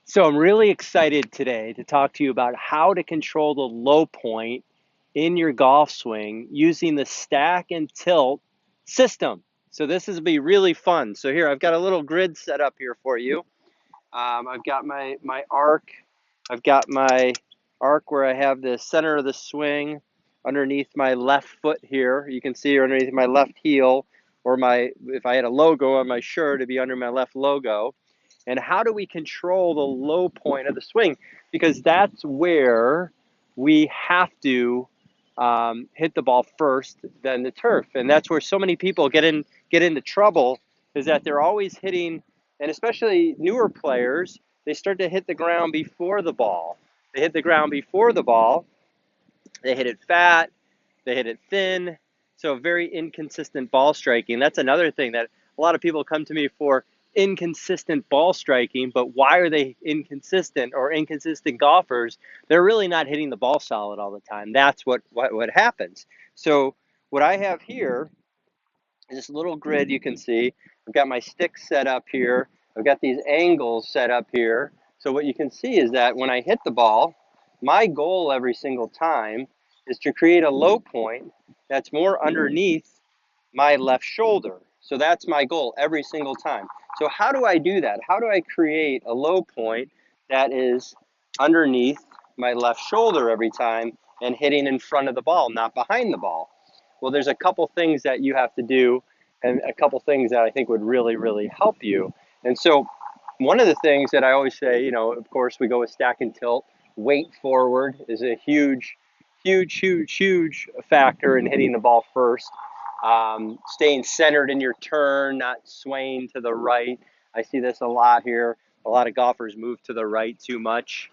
So I'm really excited today to talk to you about how to control the low point in your golf swing using the stack and tilt system. So this is be really fun. So here I've got a little grid set up here for you. I've got my arc. I've got my arc where I have the center of the swing underneath my left foot here. You can see underneath my left heel, or if I had a logo on my shirt, it'd be under my left logo. And how do we control the low point of the swing? Because that's where we have to hit the ball first, then the turf, and that's where so many people get into trouble. Is that they're always hitting, and especially newer players, they start to hit the ground before the ball. They hit the ground before the ball. They hit it fat. They hit it thin. So very inconsistent ball striking. That's another thing that a lot of people come to me for, inconsistent ball striking. But why are they inconsistent or inconsistent golfers? They're really not hitting the ball solid all the time. That's what happens. So what I have here is this little grid you can see. I've got my sticks set up here. I've got these angles set up here. So what you can see is that when I hit the ball, my goal every single time is to create a low point that's more underneath my left shoulder. So that's my goal every single time. So how do I do that? How do I create a low point that is underneath my left shoulder every time and hitting in front of the ball, not behind the ball? Well, there's a couple things that you have to do and a couple things that I think would really, really help you. And so one of the things that I always say, of course, we go with stack and tilt. Weight forward is a huge factor in hitting the ball first. Staying centered in your turn, not swaying to the right. I see this a lot here. A lot of golfers move to the right too much.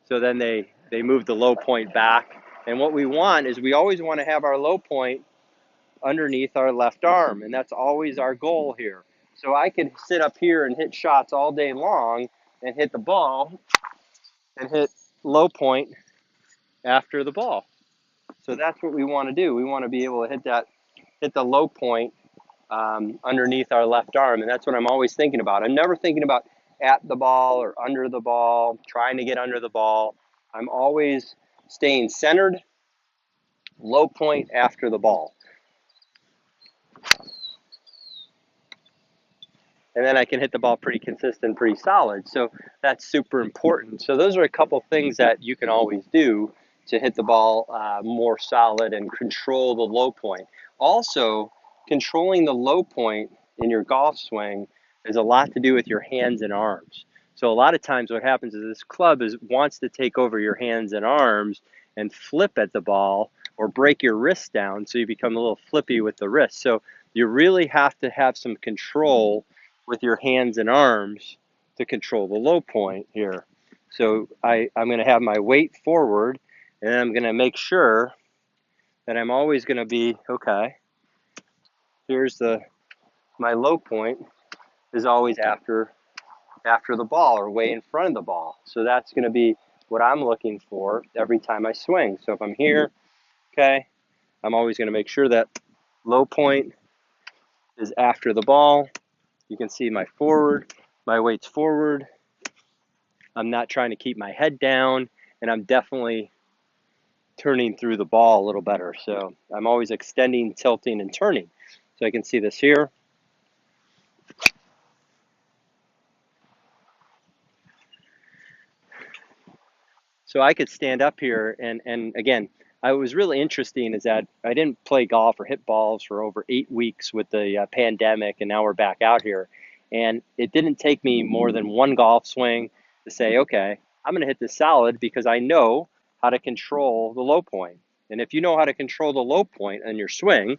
So then they move the low point back. And what we want is we always want to have our low point underneath our left arm. And that's always our goal here. So I could sit up here and hit shots all day long and hit the ball and hit low point after the ball. So that's what we want to do. We want to be able to hit the low point underneath our left arm. And that's what I'm always thinking about. I'm never thinking about at the ball or under the ball, trying to get under the ball. I'm always staying centered, low point after the ball. And then I can hit the ball pretty consistent, pretty solid. So that's super important. So those are a couple things that you can always do to hit the ball more solid and control the low point. Also, controlling the low point in your golf swing has a lot to do with your hands and arms. So a lot of times what happens is this club wants to take over your hands and arms and flip at the ball or break your wrist down so you become a little flippy with the wrist. So you really have to have some control with your hands and arms to control the low point here. So I'm going to have my weight forward, and I'm going to make sure that I'm always going to be, okay, here's my low point is always after the ball or way in front of the ball. So that's going to be what I'm looking for every time I swing. So if I'm here, okay, I'm always going to make sure that low point is after the ball. You can see my weight's forward. I'm not trying to keep my head down, and I'm definitely turning through the ball a little better. So I'm always extending, tilting, and turning. So I can see this here. So I could stand up here, and again, I was really interesting is that I didn't play golf or hit balls for over 8 weeks with the pandemic, and now we're back out here. And it didn't take me more than one golf swing to say, okay, I'm going to hit this solid because I know how to control the low point. And if you know how to control the low point in your swing,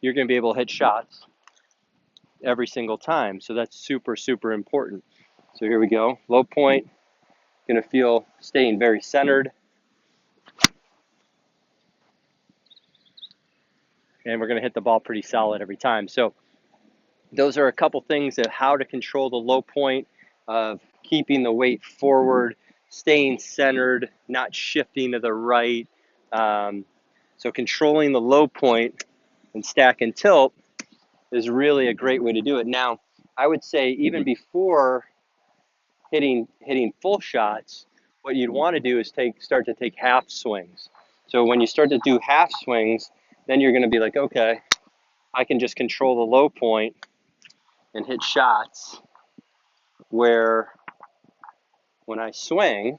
you're going to be able to hit shots every single time. So that's super, super important. So here we go. Low point, going to feel staying very centered. And we're going to hit the ball pretty solid every time. So those are a couple things of how to control the low point, of keeping the weight forward, staying centered, not shifting to the right. So controlling the low point and stack and tilt is really a great way to do it. Now, I would say even before hitting full shots, what you'd want to do is start to take half swings. So when you start to do half swings, then you're going to be like, okay, I can just control the low point and hit shots where when I swing,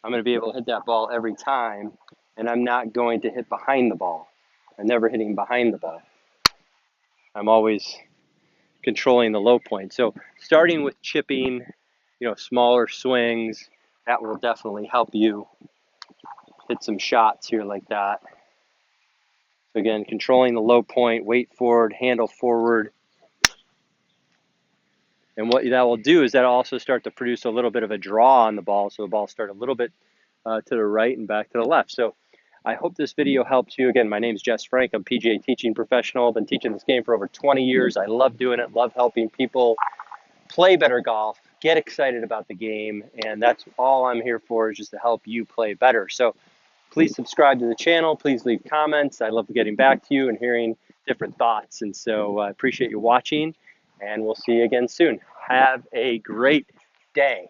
I'm going to be able to hit that ball every time, and I'm not going to hit behind the ball. I'm never hitting behind the ball. I'm always controlling the low point. So starting with chipping, smaller swings, that will definitely help you hit some shots here like that. So again, controlling the low point, weight forward, handle forward. And what that will do is that'll also start to produce a little bit of a draw on the ball. So the ball start a little bit to the right and back to the left. So I hope this video helps you. Again, my name is Jess Frank. I'm a PGA teaching professional. I've been teaching this game for over 20 years. I love doing it, love helping people play better golf, get excited about the game, and that's all I'm here for, is just to help you play better. So please subscribe to the channel. Please leave comments. I love getting back to you and hearing different thoughts. And so I appreciate you watching, and we'll see you again soon. Have a great day.